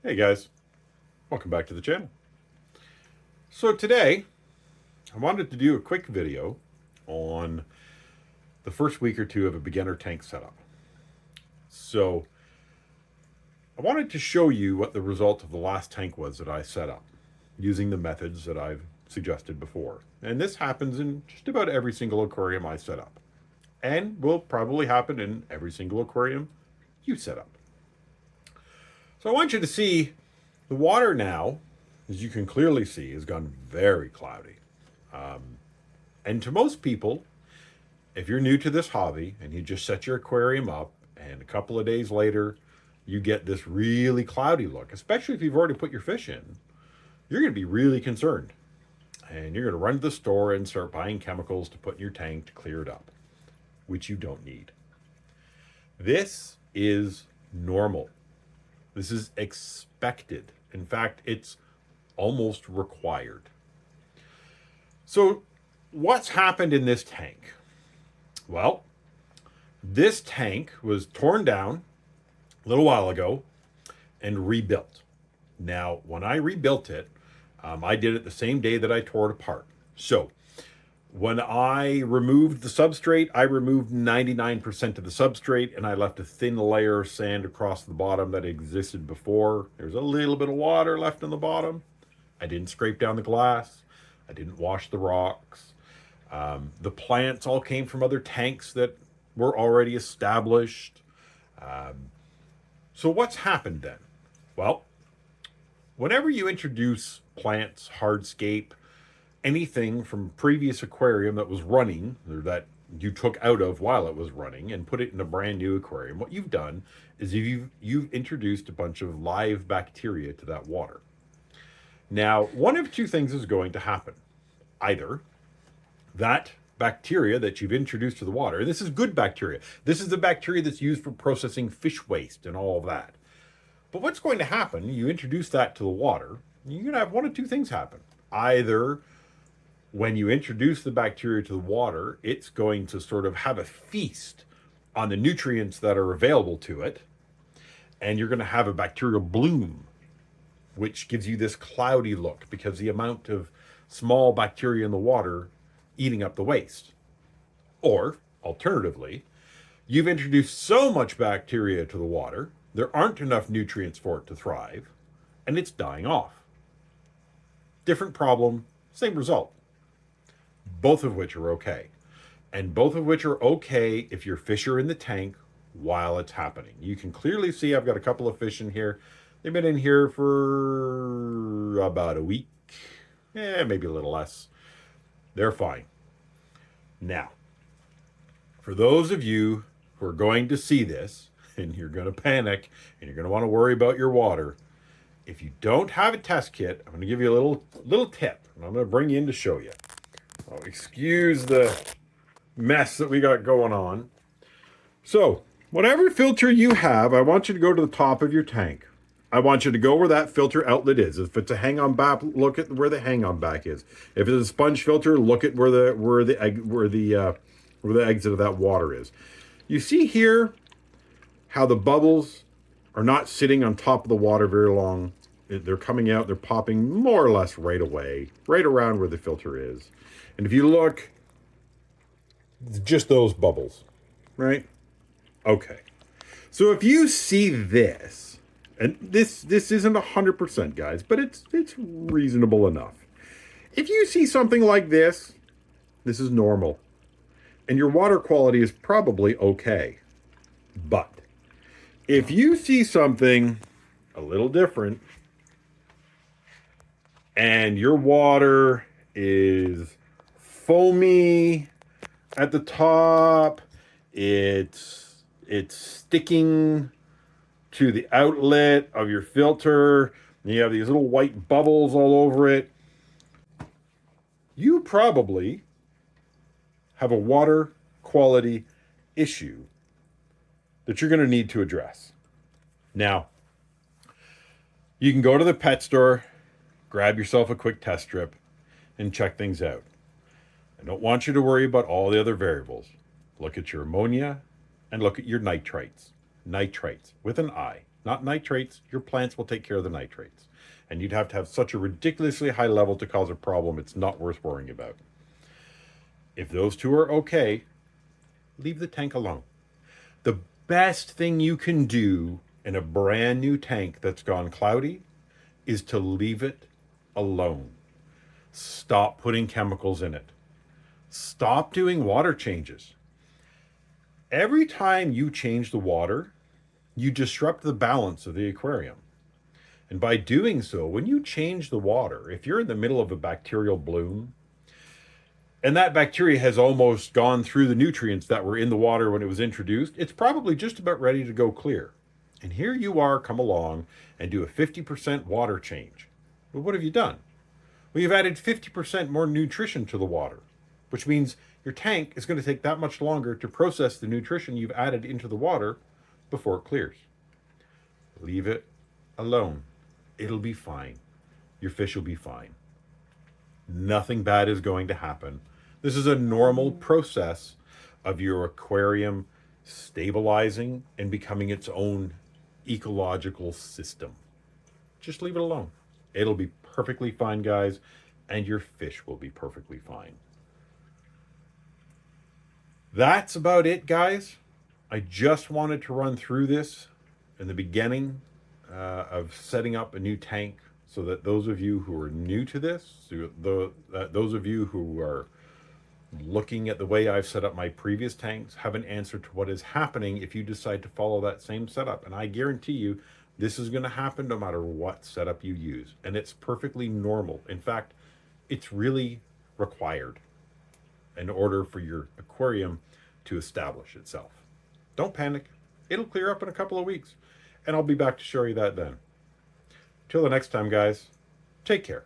Hey guys, welcome back to the channel. So today, I wanted to do a quick video on the first week or two of a beginner tank setup. So I wanted to show you what the result of the last tank was that I set up using the methods that I've suggested before. And this happens in just about every single aquarium I set up, and will probably happen in every single aquarium you set up. So I want you to see the water now, as you can clearly see, has gone very cloudy. And to most people, if you're new to this hobby and you just set your aquarium up and a couple of days later you get this really cloudy look, especially if you've already put your fish in, you're going to be really concerned. And you're going to run to the store and start buying chemicals to put in your tank to clear it up, which you don't need. This is normal. This is expected. In fact, it's almost required. So, what's happened in this tank? Well, this tank was torn down a little while ago and rebuilt. Now, when I rebuilt it, I did it the same day that I tore it apart. So, when I removed the substrate, I removed 99% of the substrate and I left a thin layer of sand across the bottom that existed before. There's a little bit of water left on the bottom. I didn't scrape down the glass. I didn't wash the rocks. The plants all came from other tanks that were already established. So what's happened then? Well, whenever you introduce plants, hardscape, anything from previous aquarium that was running or that you took out of while it was running and put it in a brand new aquarium, what you've done is you've introduced a bunch of live bacteria to that water. Now, one of two things is going to happen. Either that bacteria that you've introduced to the water, and this is good bacteria. This is the bacteria that's used for processing fish waste and all of that. But what's going to happen, you introduce that to the water, you're going to have one of two things happen. Either when you introduce the bacteria to the water, it's going to sort of have a feast on the nutrients that are available to it, and you're going to have a bacterial bloom, which gives you this cloudy look because the amount of small bacteria in the water eating up the waste. Or, alternatively, you've introduced so much bacteria to the water, there aren't enough nutrients for it to thrive, and it's dying off. Different problem, same result. Both of which are okay. And both of which are okay if your fish are in the tank while it's happening. You can clearly see I've got a couple of fish in here. They've been in here for about a week. Maybe a little less. They're fine. Now, for those of you who are going to see this, and you're going to panic, and you're going to want to worry about your water, if you don't have a test kit, I'm going to give you a little tip, and I'm going to bring you in to show you. Oh, excuse the mess that we got going on. So, whatever filter you have, I want you to go to the top of your tank. I want you to go where that filter outlet is. If it's a hang-on back, look at where the hang-on back is. If it's a sponge filter, look at where the exit of that water is. You see here how the bubbles are not sitting on top of the water very long. They're coming out, they're popping more or less right away, right around where the filter is. And if you look, it's just those bubbles, right? Okay. So if you see this, and this isn't 100%, guys, but it's reasonable enough. If you see something like this is normal. And your water quality is probably okay. But if you see something a little different, and your water is foamy at the top, it's sticking to the outlet of your filter, and you have these little white bubbles all over it, you probably have a water quality issue that you're going to need to address. Now, you can go to the pet store, grab yourself a quick test strip, and check things out. I don't want you to worry about all the other variables. Look at your ammonia and look at your nitrates. Nitrates with an I. not nitrates. Your plants will take care of the nitrates. And you'd have to have such a ridiculously high level to cause a problem, it's not worth worrying about. If those two are okay, leave the tank alone. The best thing you can do in a brand new tank that's gone cloudy is to leave it alone. Stop putting chemicals in it. Stop doing water changes. Every time you change the water, you disrupt the balance of the aquarium. And by doing so, when you change the water, if you're in the middle of a bacterial bloom, and that bacteria has almost gone through the nutrients that were in the water when it was introduced, it's probably just about ready to go clear. And here you are, come along and do a 50% water change. Well, what have you done? Well, you've added 50% more nutrition to the water, which means your tank is going to take that much longer to process the nutrition you've added into the water before it clears. Leave it alone. It'll be fine. Your fish will be fine. Nothing bad is going to happen. This is a normal process of your aquarium stabilizing and becoming its own ecological system. Just leave it alone. It'll be perfectly fine, guys, and your fish will be perfectly fine. That's about it, guys. I just wanted to run through this in the beginning of setting up a new tank so that those of you who are new to this, those of you who are looking at the way I've set up my previous tanks, have an answer to what is happening if you decide to follow that same setup. And I guarantee you, this is going to happen no matter what setup you use. And it's perfectly normal. In fact, it's really required in order for your aquarium to establish itself. Don't panic. It'll clear up in a couple of weeks. And I'll be back to show you that then. Till the next time, guys, take care.